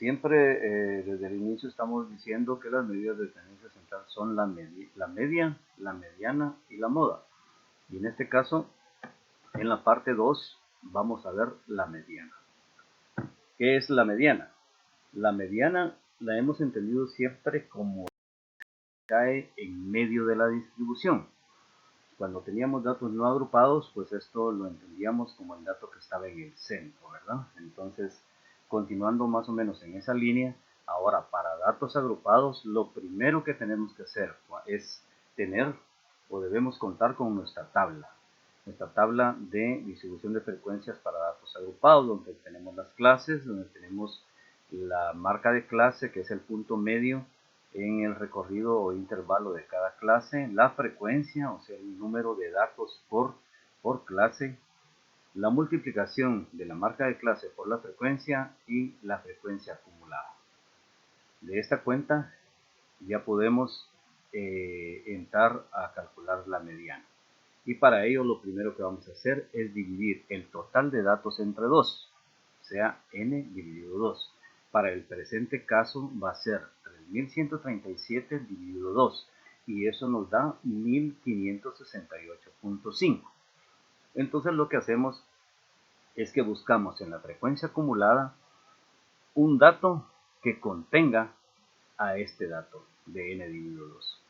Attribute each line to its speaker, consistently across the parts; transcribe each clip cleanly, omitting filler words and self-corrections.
Speaker 1: Siempre desde el inicio estamos diciendo que las medidas de tendencia central son la media, la mediana y la moda. Y en este caso, en la parte 2, vamos a ver la mediana. ¿Qué es la mediana? La mediana la hemos entendido siempre como cae en medio de la distribución. Cuando teníamos datos no agrupados, pues esto lo entendíamos como el dato que estaba en el centro, ¿verdad? Entonces, continuando más o menos en esa línea, ahora para datos agrupados, lo primero que tenemos que hacer es tener o debemos contar con nuestra tabla de distribución de frecuencias para datos agrupados, donde tenemos las clases, donde tenemos la marca de clase, que es el punto medio en el recorrido o intervalo de cada clase, la frecuencia, o sea, el número de datos por clase, la multiplicación de la marca de clase por la frecuencia y la frecuencia acumulada. De esta cuenta ya podemos entrar a calcular la mediana. Y para ello lo primero que vamos a hacer es dividir el total de datos entre 2, o sea, n dividido 2. Para el presente caso va a ser 3137 dividido 2 y eso nos da 1568.5. Entonces lo que hacemos es que buscamos en la frecuencia acumulada un dato que contenga a este dato de n dividido 2.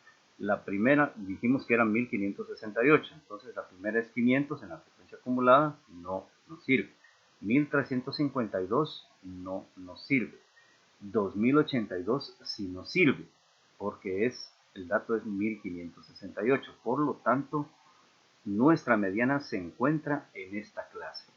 Speaker 1: La primera dijimos que era 1568, entonces la primera es 500 en la frecuencia acumulada, no nos sirve. 1352 no nos sirve. 2082 sí nos sirve, porque el dato es 1568. Por lo tanto, nuestra mediana se encuentra en esta clase.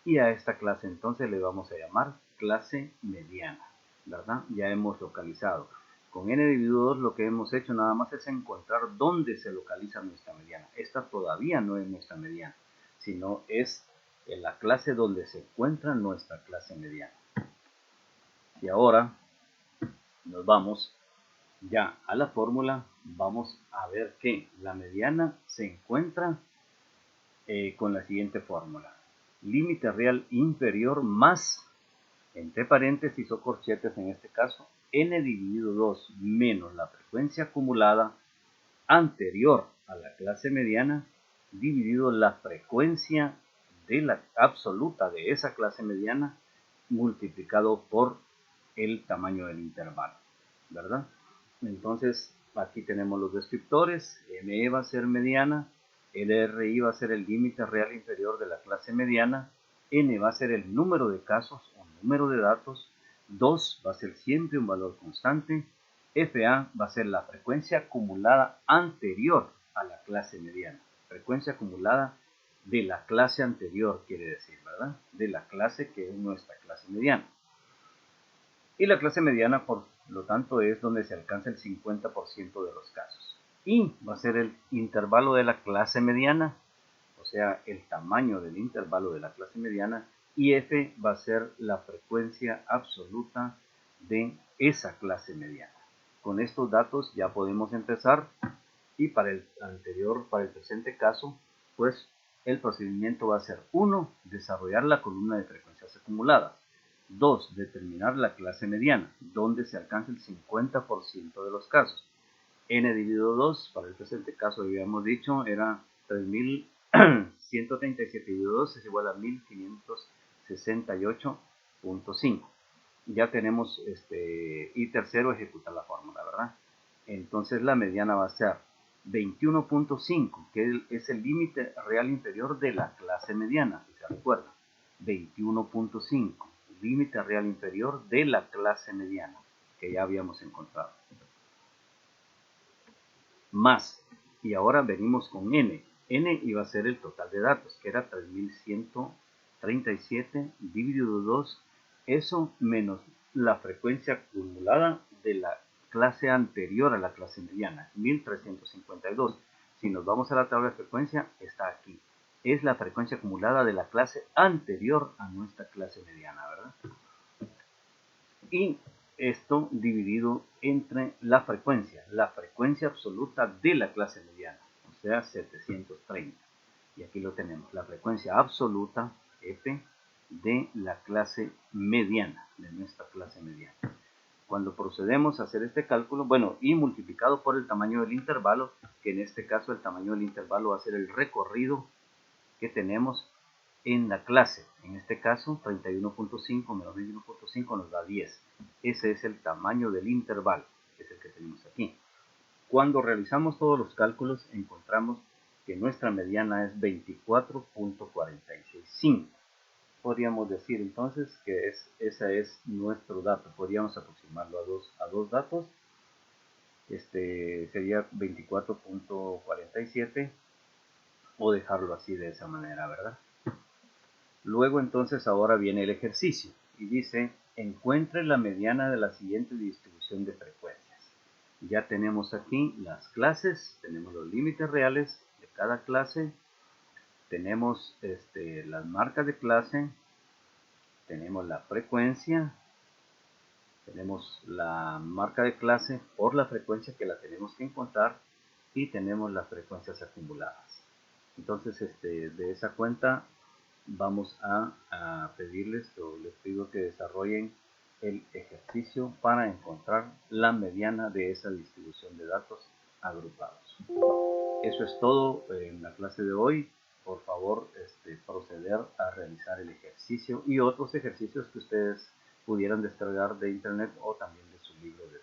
Speaker 1: Y a esta clase entonces le vamos a llamar clase mediana, ¿verdad? Ya hemos localizado. Con n dividido 2 lo que hemos hecho nada más es encontrar dónde se localiza nuestra mediana. Esta todavía no es nuestra mediana, sino es en la clase donde se encuentra nuestra clase mediana. Y ahora nos vamos ya a la fórmula. Vamos a ver que la mediana se encuentra con la siguiente fórmula. Límite real inferior más, entre paréntesis o corchetes en este caso, n dividido 2 menos la frecuencia acumulada anterior a la clase mediana dividido la frecuencia de la absoluta de esa clase mediana multiplicado por el tamaño del intervalo, ¿verdad? Entonces aquí tenemos los descriptores. ME va a ser mediana, LRI va a ser el límite real inferior de la clase mediana, N va a ser el número de casos o número de datos, 2 va a ser siempre un valor constante, FA va a ser la frecuencia acumulada anterior a la clase mediana, frecuencia acumulada de la clase anterior quiere decir, ¿verdad? De la clase que es nuestra clase mediana. Y la clase mediana, por lo tanto, es donde se alcanza el 50% de los casos. Y va a ser el intervalo de la clase mediana, o sea, el tamaño del intervalo de la clase mediana, y F va a ser la frecuencia absoluta de esa clase mediana. Con estos datos ya podemos empezar, y para el presente caso, pues el procedimiento va a ser 1. Desarrollar la columna de frecuencias acumuladas. 2. Determinar la clase mediana, donde se alcanza el 50% de los casos. N dividido 2, para el presente caso ya hemos dicho, era 3137 dividido 2 es igual a 1568.5. Ya tenemos, y tercero, ejecutar la fórmula, ¿verdad? Entonces la mediana va a ser 21.5, que es el límite real inferior de la clase mediana, si se recuerda. 21.5, límite real inferior de la clase mediana, que ya habíamos encontrado. Más, y ahora venimos con n. N iba a ser el total de datos, que era 3137 dividido 2, eso menos la frecuencia acumulada de la clase anterior a la clase mediana, 1352. Si nos vamos a la tabla de frecuencia, está aquí. Es la frecuencia acumulada de la clase anterior a nuestra clase mediana, ¿verdad? Y esto dividido entre la frecuencia absoluta de la clase mediana, o sea, 730. Y aquí lo tenemos, la frecuencia absoluta, F, de la clase mediana, de nuestra clase mediana. Cuando procedemos a hacer este cálculo, bueno, y multiplicado por el tamaño del intervalo, que en este caso el tamaño del intervalo va a ser el recorrido que tenemos en la clase. En este caso, 31.5 menos 21.5 nos da 10. Ese es el tamaño del intervalo, que es el que tenemos aquí. Cuando realizamos todos los cálculos, encontramos que nuestra mediana es 24.465. Podríamos decir entonces que ese es nuestro dato. Podríamos aproximarlo a dos datos. Sería 24.47 o dejarlo así de esa manera, ¿verdad? Luego entonces ahora viene el ejercicio y dice, encuentre la mediana de la siguiente distribución de frecuencias. Ya tenemos aquí las clases, tenemos los límites reales de cada clase, tenemos las marcas de clase, tenemos la frecuencia, tenemos la marca de clase por la frecuencia que la tenemos que encontrar y tenemos las frecuencias acumuladas. Entonces, de esa cuenta vamos a pedirles o les pido que desarrollen el ejercicio para encontrar la mediana de esa distribución de datos agrupados. Eso es todo en la clase de hoy. Por favor, proceder a realizar el ejercicio y otros ejercicios que ustedes pudieran descargar de internet o también de su libro de